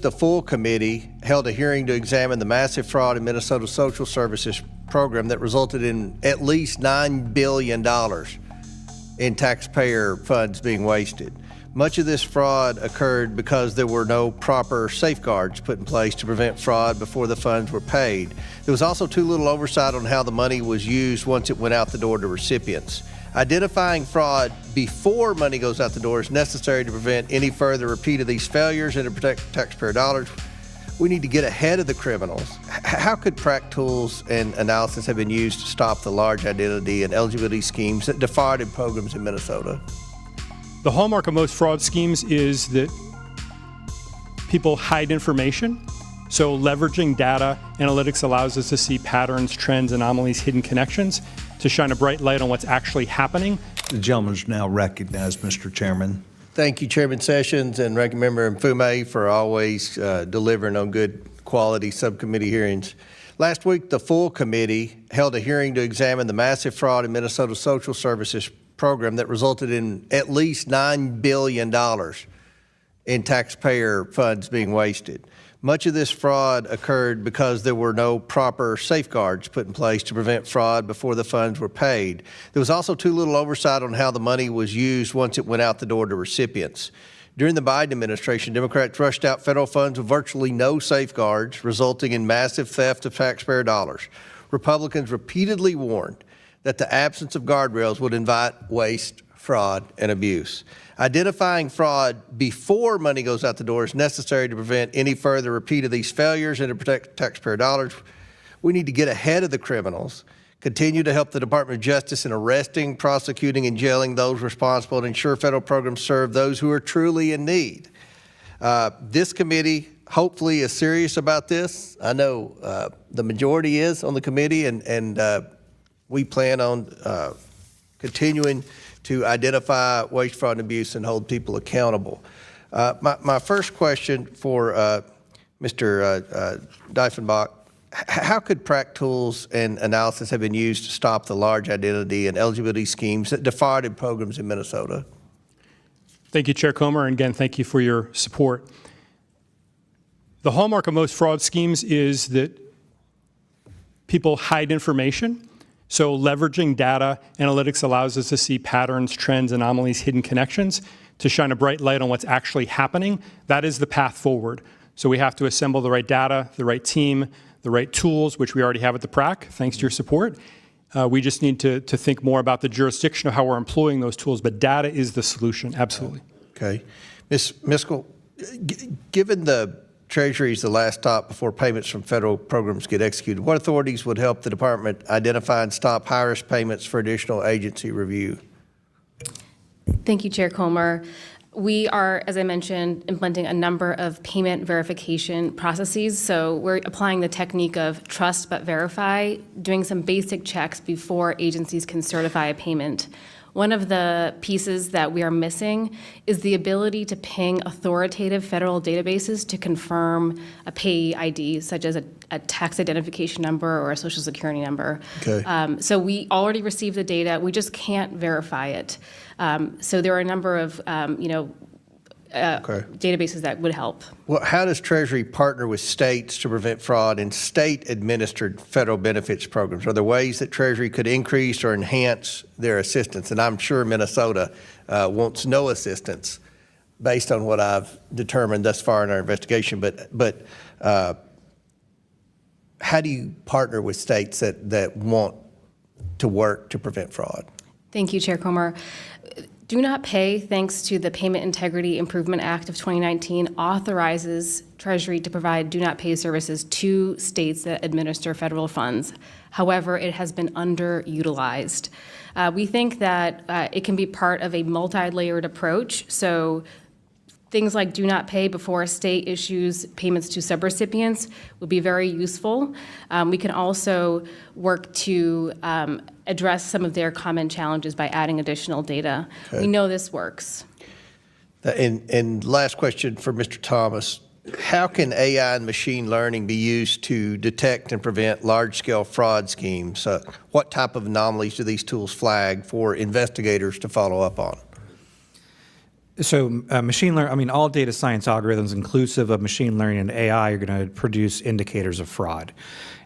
the full committee held a hearing to examine the massive fraud in Minnesota social services program that resulted in at least $9 billion in taxpayer funds being wasted. Much of this fraud occurred because there were no proper safeguards put in place to prevent fraud before the funds were paid. There was also too little oversight on how the money was used once it went out the door to recipients. Identifying fraud before money goes out the door is necessary to prevent any further repeat of these failures and to protect taxpayer dollars. We need to get ahead of the criminals. How could PRAC tools and analysis have been used to stop the large identity and eligibility schemes that defrauded programs in Minnesota? The hallmark of most fraud schemes is that people hide information. So leveraging data analytics allows us to see patterns, trends, anomalies, hidden connections, to shine a bright light on what's actually happening. The gentleman is now recognized, Mr. Chairman. Thank you, Chairman Sessions and Ranking Member Mfume, for always delivering on good quality subcommittee hearings. Last week, the full committee held a hearing to examine the massive fraud in Minnesota social services program that resulted in at least $9 billion in taxpayer funds being wasted. Much of this fraud occurred because there were no proper safeguards put in place to prevent fraud before the funds were paid. There was also too little oversight on how the money was used once it went out the door to recipients. During the Biden administration, Democrats rushed out federal funds with virtually no safeguards, resulting in massive theft of taxpayer dollars. Republicans repeatedly warned that the absence of guardrails would invite waste, fraud, and abuse. Identifying fraud before money goes out the door is necessary to prevent any further repeat of these failures and to protect taxpayer dollars. We need to get ahead of the criminals, continue to help the Department of Justice in arresting, prosecuting, and jailing those responsible, and ensure federal programs serve those who are truly in need. This committee hopefully is serious about this. I know the majority is on the committee, and we plan on continuing to identify waste, fraud, and abuse and hold people accountable. My first question for Mr. Diefenbach, how could PRAC tools and analysis have been used to stop the large identity and eligibility schemes that defrauded programs in Minnesota? Thank you, Chair Comer, and again, thank you for your support. The hallmark of most fraud schemes is that people hide information. So leveraging data analytics allows us to see patterns, trends, anomalies, hidden connections, to shine a bright light on what's actually happening. That is the path forward. So we have to assemble the right data, the right team, the right tools, which we already have at the PRAC, thanks to your support. We just need to think more about the jurisdiction of how we're employing those tools, but data is the solution, absolutely. Okay. Ms. Miskell, given the Treasury is the last stop before payments from federal programs get executed, what authorities would help the department identify and stop high-risk payments for additional agency review? Thank you, Chair Comer. We are, as I mentioned, implementing a number of payment verification processes. So we're applying the technique of trust but verify, doing some basic checks before agencies can certify a payment. One of the pieces that we are missing is the ability to ping authoritative federal databases to confirm a payee ID, such as a tax identification number or a social security number. Okay. So we already received the data, we just can't verify it. So there are a number of databases that would help. Well, how does Treasury partner with states to prevent fraud in state-administered federal benefits programs? Are there ways that Treasury could increase or enhance their assistance? And I'm sure Minnesota wants no assistance based on what I've determined thus far in our investigation. But how do you partner with states that want to work to prevent fraud? Thank you, Chair Comer. Do Not Pay, thanks to the Payment Integrity Improvement Act of 2019, authorizes Treasury to provide do not pay services to states that administer federal funds. However, it has been underutilized. We think that it can be part of a multi-layered approach. So things like do not pay before a state issues payments to subrecipients would be very useful. We can also work to address some of their common challenges by adding additional data. Okay. We know this works. And last question for Mr. Thomas. How can AI and machine learning be used to detect and prevent large-scale fraud schemes? What type of anomalies do these tools flag for investigators to follow up on? So machine learning, I mean, all data science algorithms, inclusive of machine learning and AI, are going to produce indicators of fraud.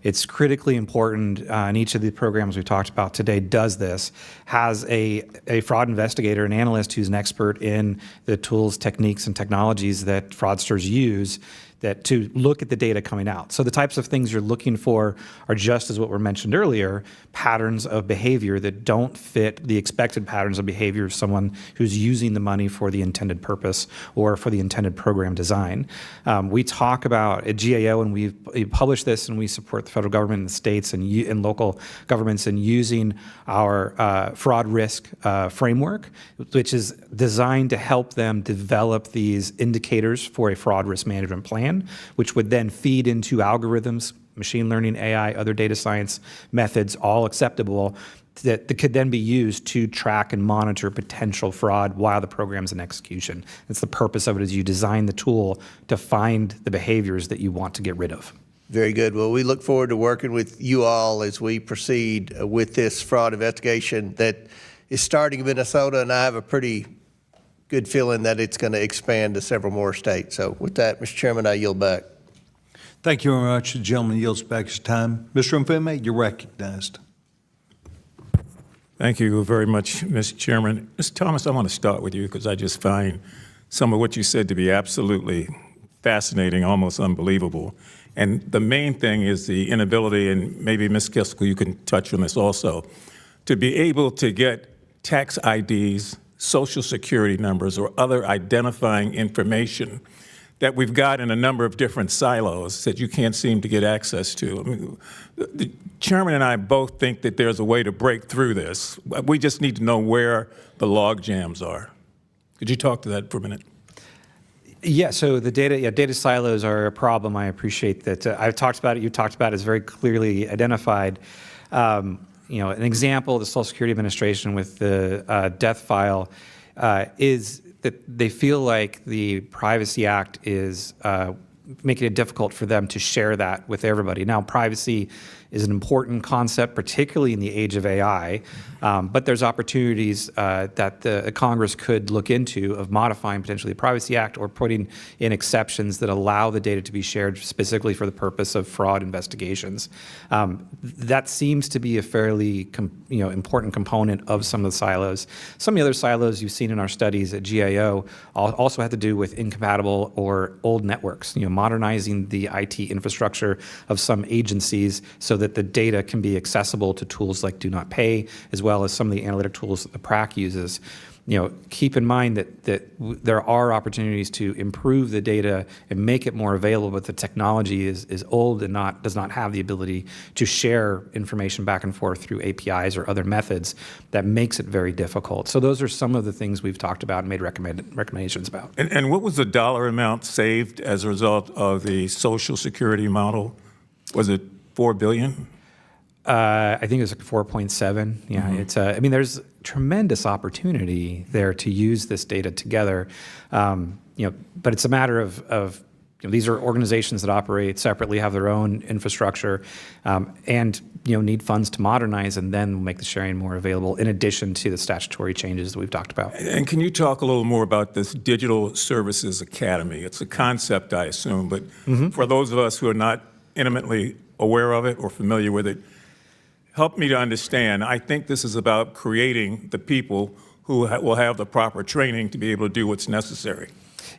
It's critically important, and each of the programs we talked about today does this, has a fraud investigator, an analyst who's an expert in the tools, techniques, and technologies that fraudsters use that to look at the data coming out. So the types of things you're looking for are just as what were mentioned earlier, patterns of behavior that don't fit the expected patterns of behavior of someone who's using the money for the intended purpose or for the intended program design. We talk about at GAO, and we publish this, and we support the federal government and the states and local governments in using our fraud risk framework, which is designed to help them develop these indicators for a fraud risk management plan, which would then feed into algorithms, machine learning, AI, other data science methods, all acceptable, that could then be used to track and monitor potential fraud while the program's in execution. That's the purpose of it, is you design the tool to find the behaviors that you want to get rid of. Very good. Well, we look forward to working with you all as we proceed with this fraud investigation that is starting in Minnesota, and I have a pretty good feeling that it's going to expand to several more states. So with that, Mr. Chairman, I yield back. Thank you very much. The gentleman yields back his time. Mr. Mfume, you're recognized. Thank you very much, Mr. Chairman. Mr. Thomas, I want to start with you because I just find some of what you said to be absolutely fascinating, almost unbelievable. And the main thing is the inability, and maybe Ms. Kiskell, you can touch on this also, to be able to get tax IDs, Social Security numbers, or other identifying information that we've got in a number of different silos that you can't seem to get access to. I mean, the chairman and I both think that there's a way to break through this. We just need to know where the log jams are. Could you talk to that for a minute? Yeah, so the data silos are a problem. I appreciate that. I've talked about it, you talked about it, it's very clearly identified. An example of the Social Security Administration with the death file is that they feel like the Privacy Act is making it difficult for them to share that with everybody. Now, privacy is an important concept, particularly in the age of AI, but there's opportunities that the Congress could look into of modifying potentially the Privacy Act or putting in exceptions that allow the data to be shared specifically for the purpose of fraud investigations. That seems to be a fairly important component of some of the silos. Some of the other silos you've seen in our studies at GAO also have to do with incompatible or old networks, modernizing the IT infrastructure of some agencies so that the data can be accessible to tools like Do Not Pay, as well as some of the analytic tools that the PRAC uses. Keep in mind that there are opportunities to improve the data and make it more available, but the technology is old and does not have the ability to share information back and forth through APIs or other methods that makes it very difficult. So those are some of the things we've talked about and made recommendations about. And what was the dollar amount saved as a result of the Social Security model? Was it $4 billion? I think it was like 4.7. Yeah, it's. There's tremendous opportunity there to use this data together. But it's a matter of these are organizations that operate separately, have their own infrastructure, and need funds to modernize, and then make the sharing more available. In addition to the statutory changes that we've talked about. And can you talk a little more about this Digital Services Academy? It's a concept, I assume, but for those of us who are not intimately aware of it or familiar with it, help me to understand. I think this is about creating the people who will have the proper training to be able to do what's necessary.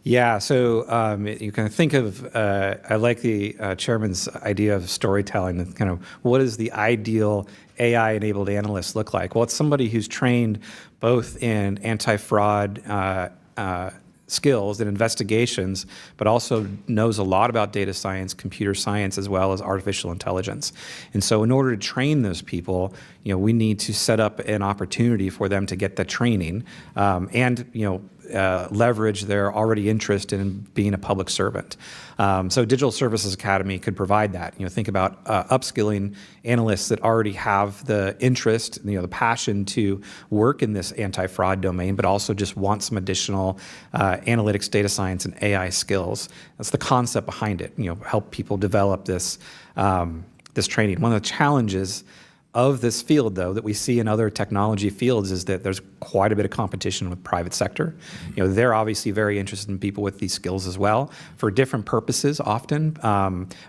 Yeah, so you can think of, I like the chairman's idea of storytelling, and kind of what does the ideal AI-enabled analyst look like? Well, it's somebody who's trained both in anti-fraud skills and investigations, but also knows a lot about data science, computer science, as well as artificial intelligence. And so in order to train those people, we need to set up an opportunity for them to get the training and leverage their already interest in being a public servant. So Digital Services Academy could provide that. Think about upskilling analysts that already have the interest, the passion to work in this anti-fraud domain, but also just want some additional analytics, data science, and AI skills. That's the concept behind it. Help people develop this this training. One of the challenges of this field, though, that we see in other technology fields is that there's quite a bit of competition with private sector. They're obviously very interested in people with these skills as well for different purposes often,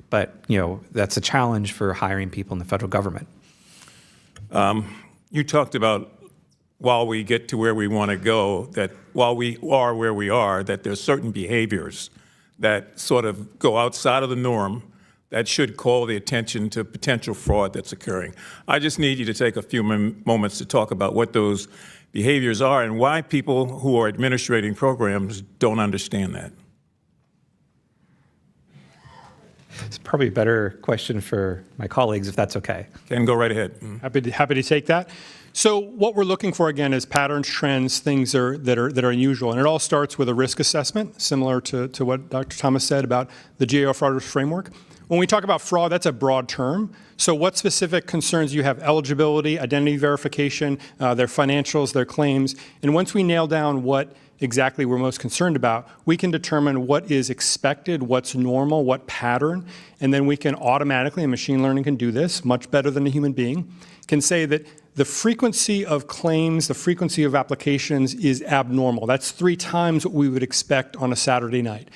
but that's a challenge for hiring people in the federal government. You talked about while we get to where we want to go, that while we are where we are, that there's certain behaviors that sort of go outside of the norm that should call the attention to potential fraud that's occurring. I just need you to take a few moments to talk about what those behaviors are and why people who are administrating programs don't understand that. It's probably a better question for my colleagues, if that's okay. Ken, go right ahead. Happy to take that. So what we're looking for, again, is patterns, trends, things that are unusual. And it all starts with a risk assessment, similar to what Dr. Thomas said about the GAO fraud risk framework. When we talk about fraud, that's a broad term. So what specific concerns you have? Eligibility, identity verification, their financials, their claims. And once we nail down what exactly we're most concerned about, we can determine what is expected, what's normal, what pattern, and then we can automatically, and machine learning can do this much better than a human being, can say that the frequency of claims, the frequency of applications is abnormal. That's 3 times what we would expect on a Saturday night.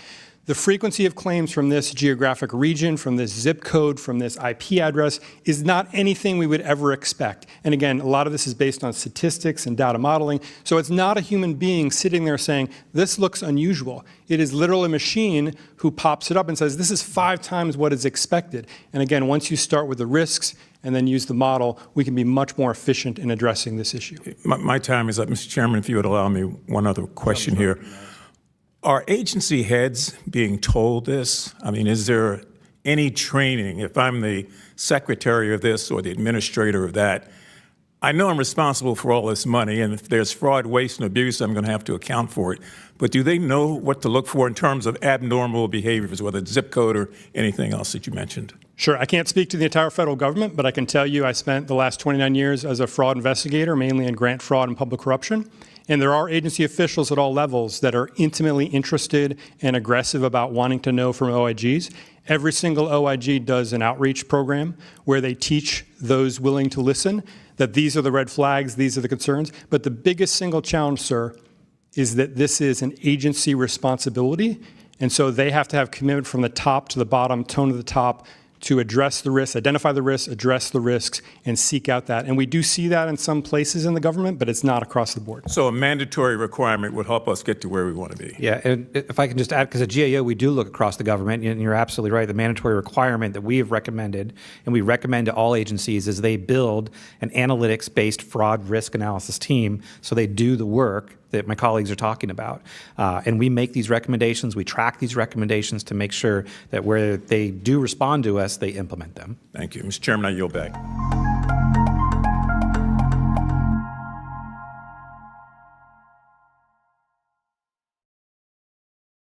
The frequency of claims from this geographic region, from this zip code, from this IP address is not anything we would ever expect. And again, a lot of this is based on statistics and data modeling. So it's not a human being sitting there saying, this looks unusual. It is literally a machine who pops it up and says, this is 5 times what is expected. And again, once you start with the risks and then use the model, we can be much more efficient in addressing this issue. My time is up. Mr. Chairman, if you would allow me one other question here. Are agency heads being told this? I mean, is there any training? If I'm the secretary of this or the administrator of that, I know I'm responsible for all this money, and if there's fraud, waste, and abuse, I'm going to have to account for it. But do they know what to look for in terms of abnormal behaviors, whether it's zip code or anything else that you mentioned? Sure. I can't speak to the entire federal government, but I can tell you I spent the last 29 years as a fraud investigator, mainly in grant fraud and public corruption. And there are agency officials at all levels that are intimately interested and aggressive about wanting to know from OIGs. Every single OIG does an outreach program where they teach those willing to listen that these are the red flags, these are the concerns. But the biggest single challenge, sir, is that this is an agency responsibility. And so they have to have commitment from the top to the bottom, tone to the top, to address the risks, identify the risks, address the risks, and seek out that. And we do see that in some places in the government, but it's not across the board. So a mandatory requirement would help us get to where we want to be. Yeah, and if I can just add, because at GAO we do look across the government, and you're absolutely right, the mandatory requirement that we have recommended, and we recommend to all agencies, is they build an analytics-based fraud risk analysis team so they do the work that my colleagues are talking about. And we make these recommendations, we track these recommendations to make sure that where they do respond to us, they implement them. Thank you. Mr. Chairman, I yield back.